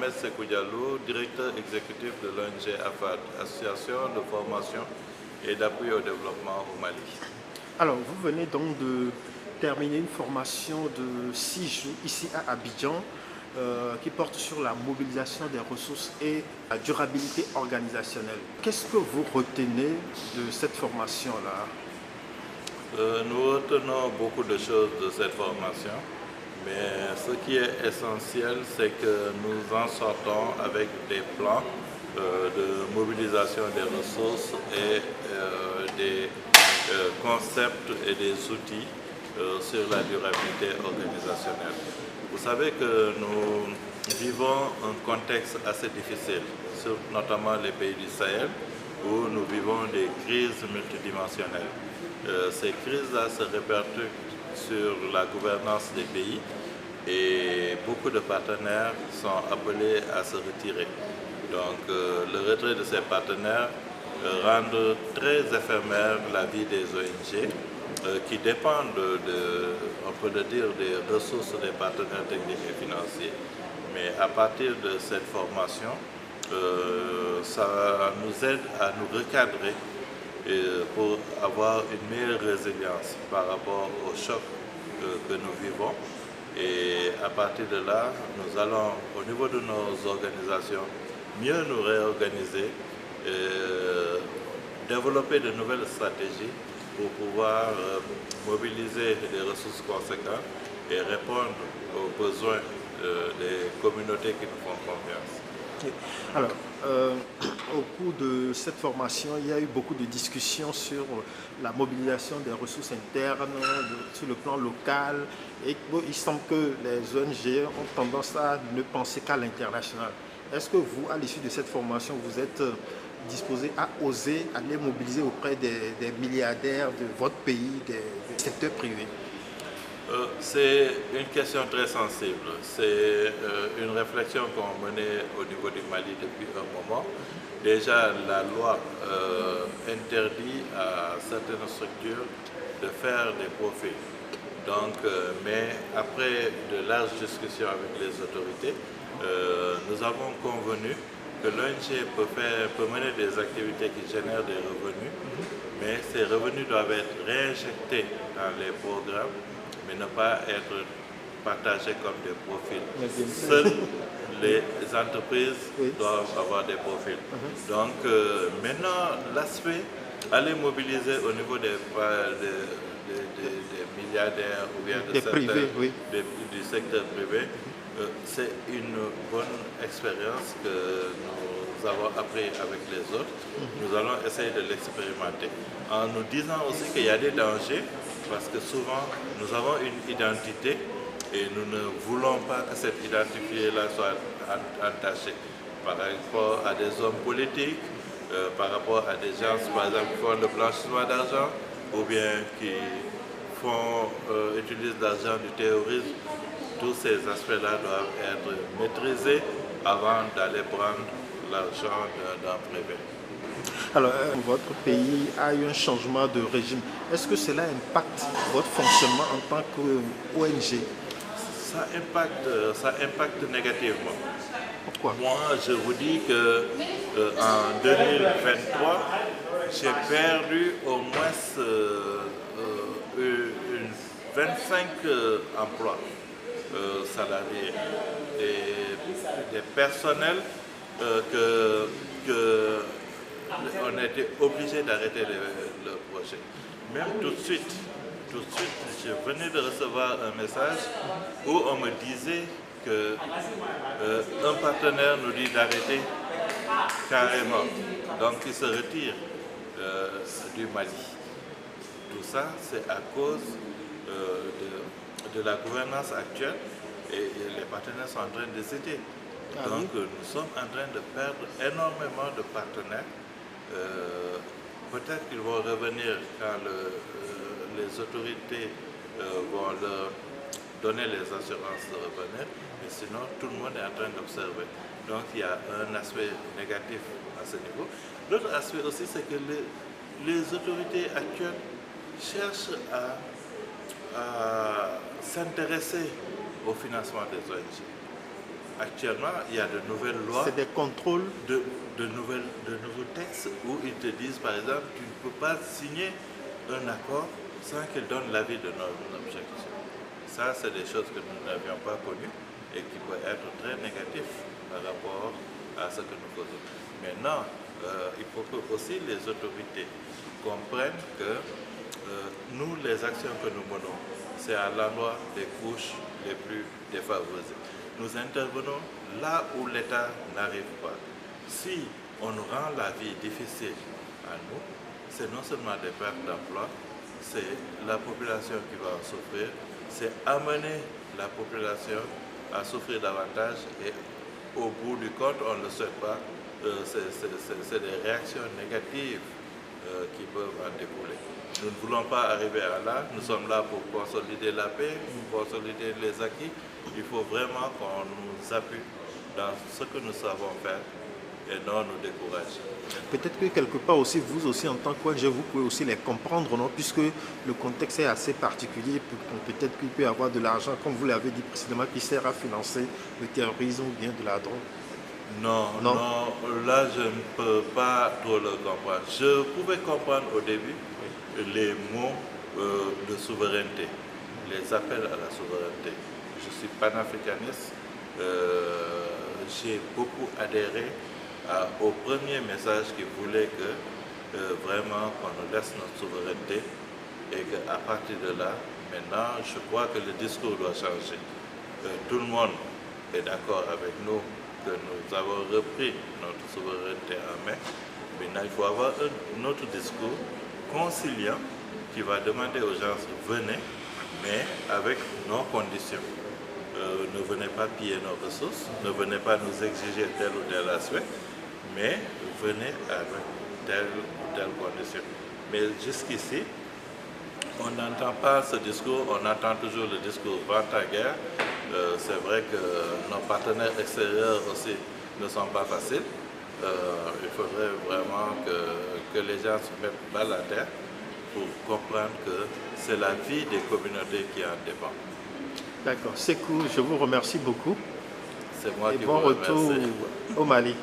Mohamed Sekou Diallo, directeur exécutif de l'ONG AFAD, Association de formation et d'appui au développement au Mali. Alors, vous venez donc de terminer une formation de 6 jours ici à Abidjan qui porte sur la mobilisation des ressources et la durabilité organisationnelle. Qu'est-ce que vous retenez de cette formation-là? Nous retenons beaucoup de choses de cette formation, mais ce qui est essentiel, c'est que nous en sortons avec des plans de mobilisation des ressources et des concepts et des outils sur la durabilité organisationnelle. Vous savez que nous vivons un contexte assez difficile, notamment les pays du Sahel, où nous vivons des crises multidimensionnelles. Ces crises-là se répercutent sur la gouvernance des pays et beaucoup de partenaires sont appelés à se retirer. Donc le retrait de ces partenaires rend très éphémère la vie des ONG qui dépendent, on peut le dire, des ressources des partenaires techniques et financiers. Mais à partir de cette formation, ça nous aide à nous recadrer pour avoir une meilleure résilience par rapport aux chocs que nous vivons. Et à partir de là, nous allons, au niveau de nos organisations, mieux nous réorganiser, développer de nouvelles stratégies pour pouvoir mobiliser des ressources conséquentes et répondre aux besoins des communautés qui nous font confiance. Alors, au cours de cette formation, il y a eu beaucoup de discussions sur la mobilisation des ressources internes, sur le plan local. Et bon, il semble que les ONG ont tendance à ne penser qu'à l'international. Est-ce que vous, à l'issue de cette formation, vous êtes disposé à oser aller mobiliser auprès des milliardaires de votre pays, des secteurs privés? C'est une question très sensible. C'est une réflexion qu'on menait au niveau du Mali depuis un moment. Déjà, la loi interdit à certaines structures de faire des profits. Donc, mais après de larges discussions avec les autorités, nous avons convenu que l'ONG peut mener des activités qui génèrent des revenus, mais ces revenus doivent être réinjectés dans les programmes, mais ne pas être partagés comme des profils. Seules les entreprises doivent avoir des profils. Donc maintenant, l'aspect, aller mobiliser au niveau des milliardaires ou bien du secteur privé, c'est une bonne expérience que nous avons appris avec les autres. Nous allons essayer de l'expérimenter en nous disant aussi qu'il y a des dangers parce que souvent nous avons une identité et nous ne voulons pas que cette identité-là soit entachée par rapport à des hommes politiques, par rapport à des gens par exemple qui font le blanchiment d'argent ou bien qui utilisent l'argent du terrorisme. Tous ces aspects-là doivent être maîtrisés avant d'aller prendre l'argent d'un privé. Alors, votre pays a eu un changement de régime. Est-ce que cela impacte votre fonctionnement en tant qu'ONG? Ça impacte négativement. Pourquoi? Moi, je vous dis que en 2023, j'ai perdu au moins 25 emplois salariés, des personnels on a été obligé d'arrêter le projet. Même tout de suite, je venais de recevoir un message où on me disait qu'un partenaire nous dit d'arrêter carrément. Donc il se retire du Mali. Tout ça, c'est à cause de la gouvernance actuelle et les partenaires sont en train de céder. Donc nous sommes en train de perdre énormément de partenaires. Peut-être qu'ils vont revenir quand les autorités vont leur donner les assurances de revenir, mais sinon tout le monde est en train d'observer. Donc il y a un aspect négatif à ce niveau. L'autre aspect aussi, c'est que les autorités actuelles cherchent à s'intéresser au financement des ONG. actuellement, il y a de nouvelles lois. C'est des contrôles. De nouveaux textes où ils te disent, par exemple, tu ne peux pas signer un accord sans qu'ils donnent l'avis de nos objections. Ça, c'est des choses que nous n'avions pas connues et qui peuvent être très négatifs par rapport à ce que nous faisons. Maintenant, il faut que aussi les autorités comprennent que nous, les actions que nous menons, c'est à l'endroit des couches les plus défavorisées. Nous intervenons là où l'État n'arrive pas. Si on nous rend la vie difficile à nous, c'est non seulement des pertes d'emploi, c'est la population qui va en souffrir, c'est amener la population à souffrir davantage et au bout du compte, on ne le souhaite pas, c'est des réactions négatives qui peuvent en découler. Nous ne voulons pas arriver à là, nous sommes là pour consolider la paix, pour consolider les acquis. Il faut vraiment qu'on nous appuie dans ce que nous savons faire et non nous décourager. Peut-être que quelque part aussi, vous aussi en tant qu'ONG, vous pouvez aussi les comprendre, non? Puisque le contexte est assez particulier, peut-être qu'il peut y avoir de l'argent, comme vous l'avez dit précédemment, qui sert à financer le terrorisme ou bien de la drogue. Non, là je ne peux pas trop le comprendre. Je pouvais comprendre au début les mots de souveraineté, les appels à la souveraineté. Je suis panafricaniste, j'ai beaucoup adhéré au premier message qui voulait que vraiment qu'on nous laisse notre souveraineté et qu'à partir de là, maintenant, je crois que le discours doit changer. Tout le monde est d'accord avec nous que nous avons repris notre souveraineté en main. Maintenant, il faut avoir un autre discours conciliant qui va demander aux gens venez, mais avec nos conditions. Ne venez pas piller nos ressources, ne venez pas nous exiger tel ou tel aspect, mais venez avec telle ou telle condition. Mais jusqu'ici, on n'entend pas ce discours, on entend toujours le discours vente à guerre. C'est vrai que nos partenaires extérieurs aussi ne sont pas faciles. Il faudrait vraiment que les gens se mettent balle à terre pour comprendre que c'est la vie des communautés qui en dépend. D'accord, c'est cool, je vous remercie beaucoup. C'est moi et qui bon vous retour remercie. au Mali.